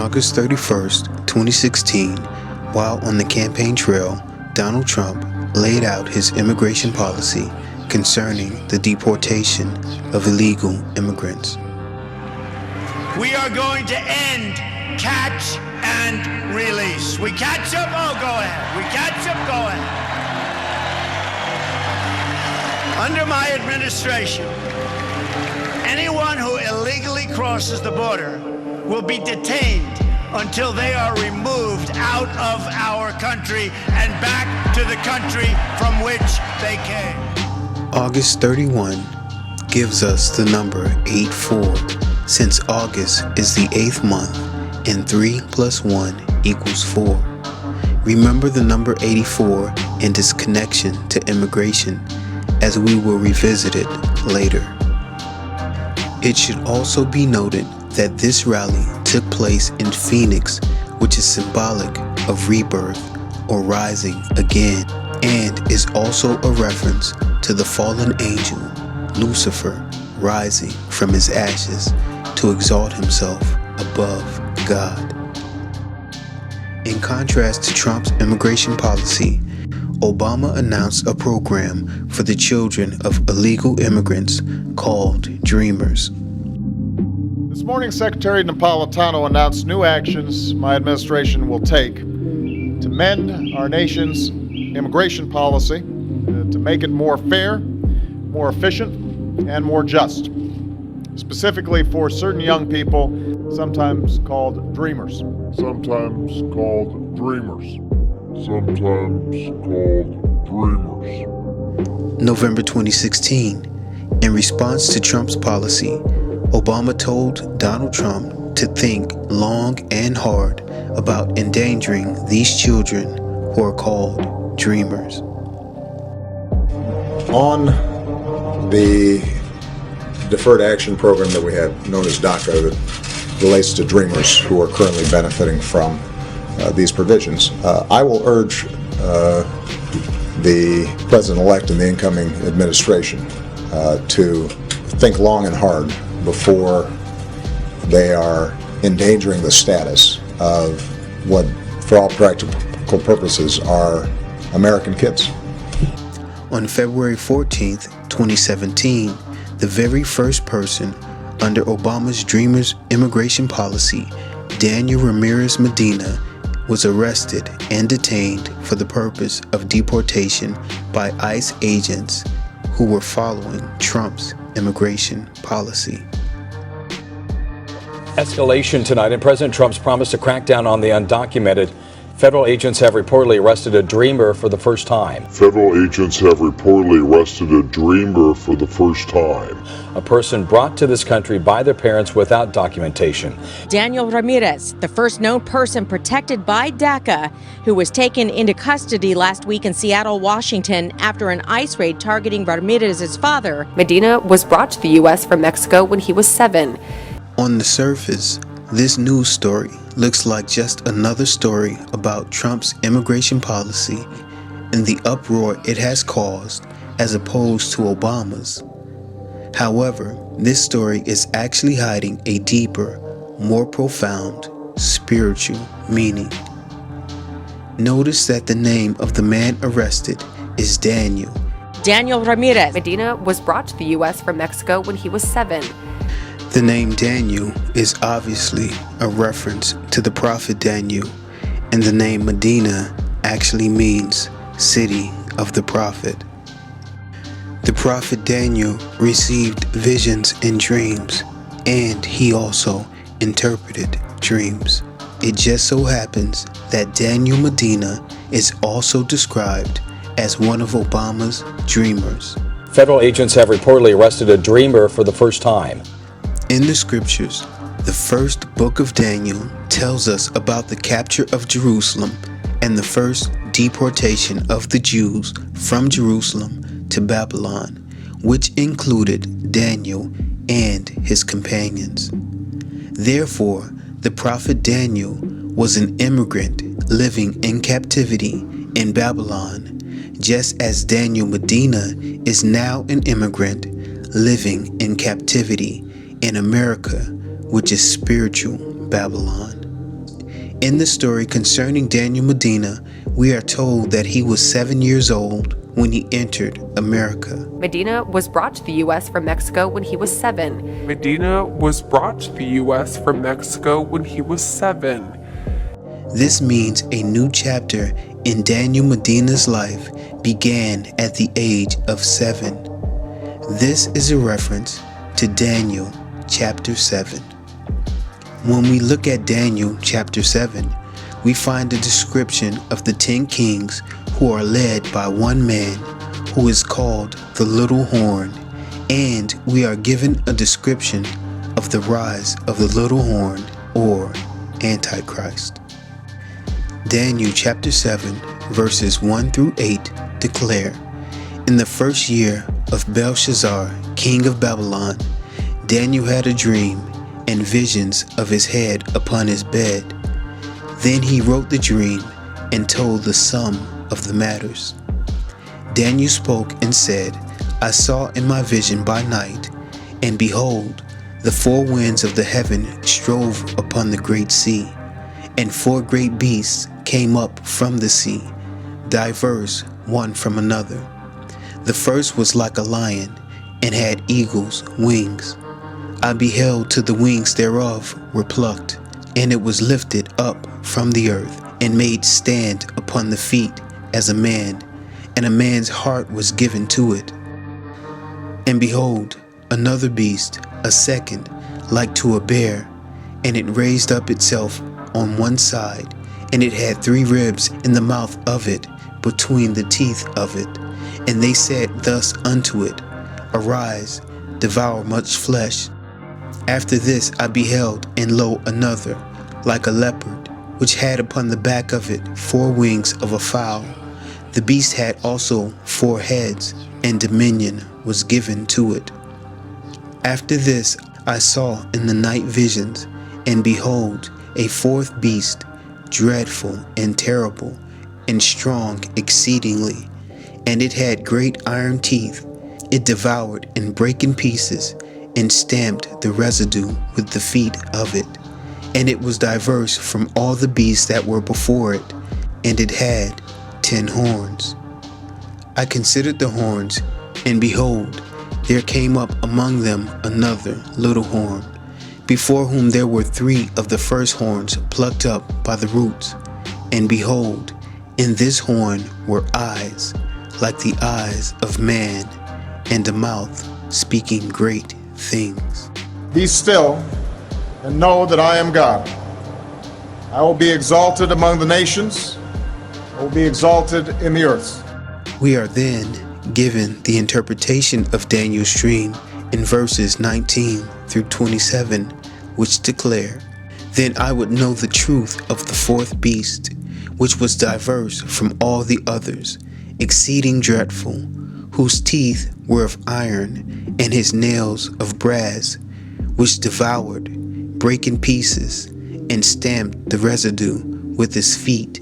August 31st, 2016, while on the campaign trail, Donald Trump laid out his immigration policy concerning the deportation of illegal immigrants. We are going to end catch and release. We catch them, oh, go ahead. We catch them, go ahead. Under my administration, anyone who illegally crosses the border will be detained until they are removed out of our country and back to the country from which they came. August 31 gives us the number 84, since August is the 8th month and 3 plus 1 equals 4. Remember the number 84 and its connection to immigration, as we will revisit it later. It should also be noted that this rally took place in Phoenix, which is symbolic of rebirth or rising again, and is also a reference to the fallen angel, Lucifer, rising from his ashes to exalt himself above God. In contrast to Trump's immigration policy, Obama announced a program for the children of illegal immigrants called Dreamers. This morning, Secretary Napolitano announced new actions my administration will take to mend our nation's immigration policy, to make it more fair, more efficient, and more just, specifically for certain young people, sometimes called dreamers. Sometimes called dreamers. November 2016, in response to Trump's policy, Obama told Donald Trump to think long and hard about endangering these children who are called dreamers. On the deferred action program that we have, known as DACA, that relates to dreamers who are currently benefiting from these provisions, I will urge the President-elect and the incoming administration to think long and hard before they are endangering the status of what, for all practical purposes, are American kids. On February 14th, 2017, the very first person under Obama's Dreamers immigration policy, Daniel Ramirez Medina, was arrested and detained for the purpose of deportation by ICE agents who were following Trump's immigration policy. Escalation tonight, and President Trump's promise to crack down on the undocumented. Federal agents have reportedly arrested a dreamer for the first time. A person brought to this country by their parents without documentation. Daniel Ramirez, the first known person protected by DACA, who was taken into custody last week in Seattle, Washington, after an ICE raid targeting Ramirez's father. Medina was brought to the U.S. from Mexico when he was 7. On the surface, this news story looks like just another story about Trump's immigration policy and the uproar it has caused as opposed to Obama's. However, this story is actually hiding a deeper, more profound, spiritual meaning. Notice that the name of the man arrested is Daniel. Daniel Ramirez. Medina was brought to the U.S. from Mexico when he was 7. The name Daniel is obviously a reference to the prophet Daniel, and the name Medina actually means city of the prophet. The prophet Daniel received visions and dreams, and he also interpreted dreams. It just so happens that Daniel Medina is also described as one of Obama's dreamers. Federal agents have reportedly arrested a dreamer for the first time. In the scriptures, the first book of Daniel tells us about the capture of Jerusalem and the first deportation of the Jews from Jerusalem to Babylon, which included Daniel and his companions. Therefore, the prophet Daniel was an immigrant living in captivity in Babylon, just as Daniel Medina is now an immigrant living in captivity in America, which is spiritual Babylon. In the story concerning Daniel Medina, we are told that he was 7 years old when he entered America. Medina was brought to the U.S. from Mexico when he was 7. Medina was brought to the U.S. from Mexico when he was 7. This means a new chapter in Daniel Medina's life began at the age of 7. This is a reference to Daniel chapter 7. When we look at Daniel chapter 7, we find a description of the 10 kings who are led by one man who is called the Little Horn, and we are given a description of the rise of the Little Horn or Antichrist. Daniel chapter 7 verses 1 through 8 declare, "In the first year of Belshazzar, king of Babylon, Daniel had a dream and visions of his head upon his bed. Then he wrote the dream and told the sum of the matters. Daniel spoke and said, I saw in my vision by night, and behold, the 4 winds of the heaven strove upon the great sea, and 4 great beasts came up from the sea, diverse one from another. The first was like a lion, and had eagle's wings. I beheld till the wings thereof were plucked, and it was lifted up from the earth, and made stand upon the feet as a man, and a man's heart was given to it. And behold, another beast, a second, like to a bear, and it raised up itself on one side, and it had 3 ribs in the mouth of it, between the teeth of it. And they said thus unto it, Arise, devour much flesh. After this I beheld, and lo, another, like a leopard, which had upon the back of it 4 wings of a fowl. The beast had also 4 heads, and dominion was given to it. After this I saw in the night visions, and behold, a 4th beast, dreadful and terrible, and strong exceedingly, and it had great iron teeth. It devoured and brake in pieces, and stamped the residue with the feet of it. And it was diverse from all the beasts that were before it, and it had 10 horns. I considered the horns, and behold, there came up among them another little horn, before whom there were 3 of the first horns plucked up by the roots. And behold, in this horn were eyes, like the eyes of man, and a mouth speaking great things. Be still and know that I am God. I will be exalted among the nations. I will be exalted in the earth. We are then given the interpretation of Daniel's dream in verses 19 through 27, which declare, Then I would know the truth of the 4th beast, which was diverse from all the others, exceeding dreadful, whose teeth were of iron, and his nails of brass, which devoured, brake in pieces, and stamped the residue with his feet.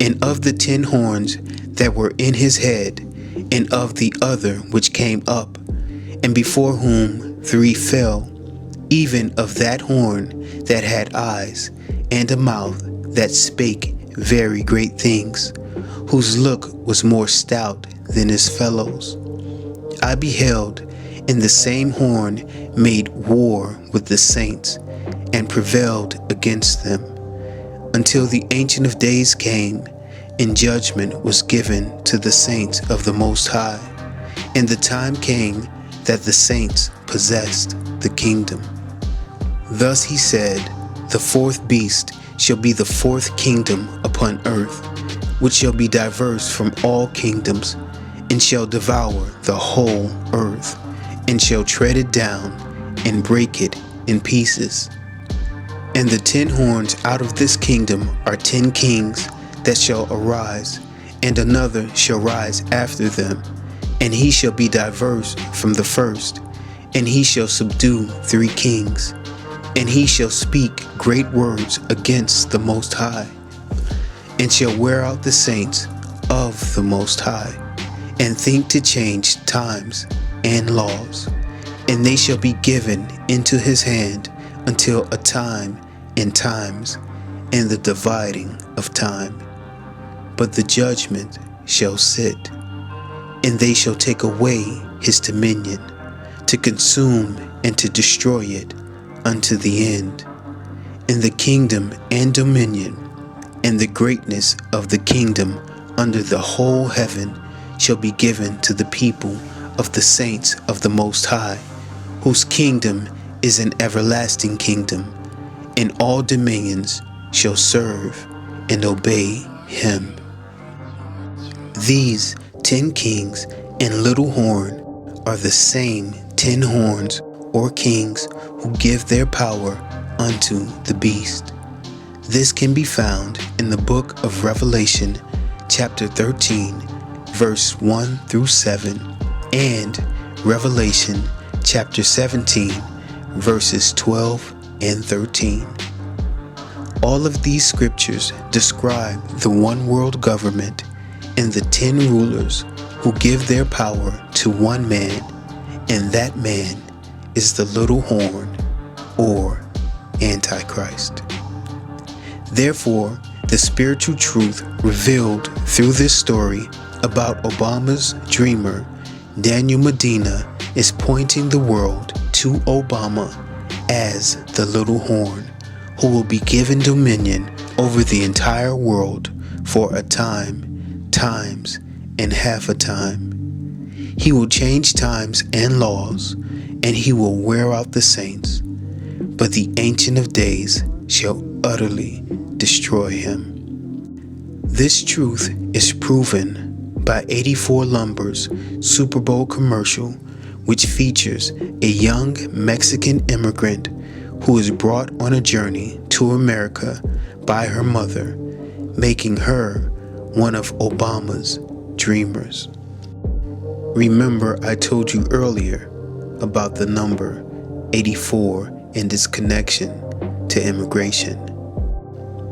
And of the 10 horns that were in his head, and of the other which came up, and before whom 3 fell, even of that horn that had eyes, and a mouth that spake very great things, whose look was more stout than his fellows. I beheld, and the same horn made war with the saints, and prevailed against them, until the Ancient of Days came, and judgment was given to the saints of the Most High. And the time came that the saints possessed the kingdom. Thus he said, The 4th beast shall be the 4th kingdom upon earth, which shall be diverse from all kingdoms, and shall devour the whole earth, and shall tread it down, and break it in pieces. And the 10 horns out of this kingdom are 10 kings that shall arise, and another shall rise after them, and he shall be diverse from the first, and he shall subdue 3 kings, and he shall speak great words against the Most High, and shall wear out the saints of the Most High, and think to change times and laws, and they shall be given into his hand until a time and times and the dividing of time. But the judgment shall sit, and they shall take away his dominion, to consume and to destroy it unto the end. And the kingdom and dominion and the greatness of the kingdom under the whole heaven shall be given to the people of the saints of the Most High, whose kingdom is an everlasting kingdom, and all dominions shall serve and obey him. These 10 kings and little horn are the same 10 horns or kings who give their power unto the beast. This can be found in the book of Revelation, chapter 13, verse 1 through 7, and Revelation, chapter 17, verses 12 and 13. All of these scriptures describe the one world government and the 10 rulers who give their power to one man, and that man is the little horn, or Antichrist. Therefore, the spiritual truth revealed through this story about Obama's dreamer, Daniel Medina, is pointing the world to Obama as the little horn, who will be given dominion over the entire world for a time, times, and half a time. He will change times and laws, and he will wear out the saints, but the Ancient of Days shall utterly destroy him. This truth is proven by 84 Lumber's Super Bowl commercial, which features a young Mexican immigrant who is brought on a journey to America by her mother, making her one of Obama's dreamers. Remember, I told you earlier about the number 84 and its connection to immigration.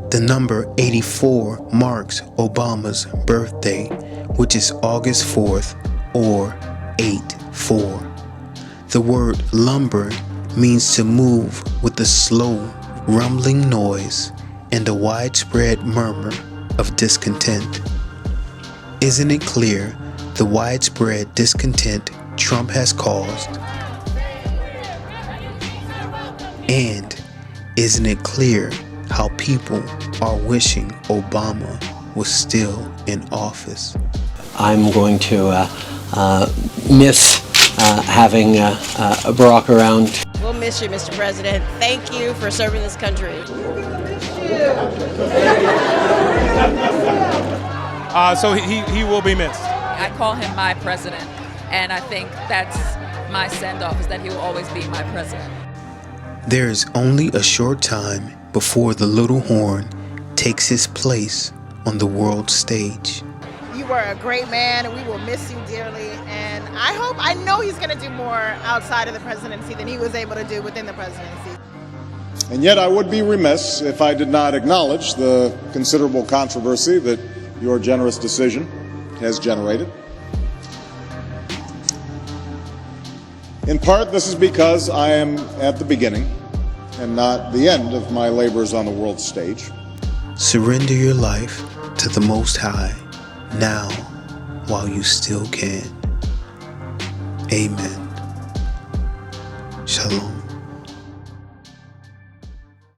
The number 84 marks Obama's birthday, which is August 4th, or 8-4. The word lumber means to move with a slow, rumbling noise and a widespread murmur of discontent. Isn't it clear the widespread discontent Trump has caused? And isn't it clear how people are wishing Obama was still in office? I'm going to miss having Barack around. We'll miss you, Mr. President. Thank you for serving this country. So he will be missed. I call him my president, and I think that's my send-off, is that he will always be my president. There is only a short time before the little horn takes his place on the world stage. You were a great man, and we will miss you dearly. And I know he's going to do more outside of the presidency than he was able to do within the presidency. And yet I would be remiss if I did not acknowledge the considerable controversy that your generous decision has generated. In part, this is because I am at the beginning and not the end of my labors on the world stage. Surrender your life to the Most High now while you still can. Amen. Shalom.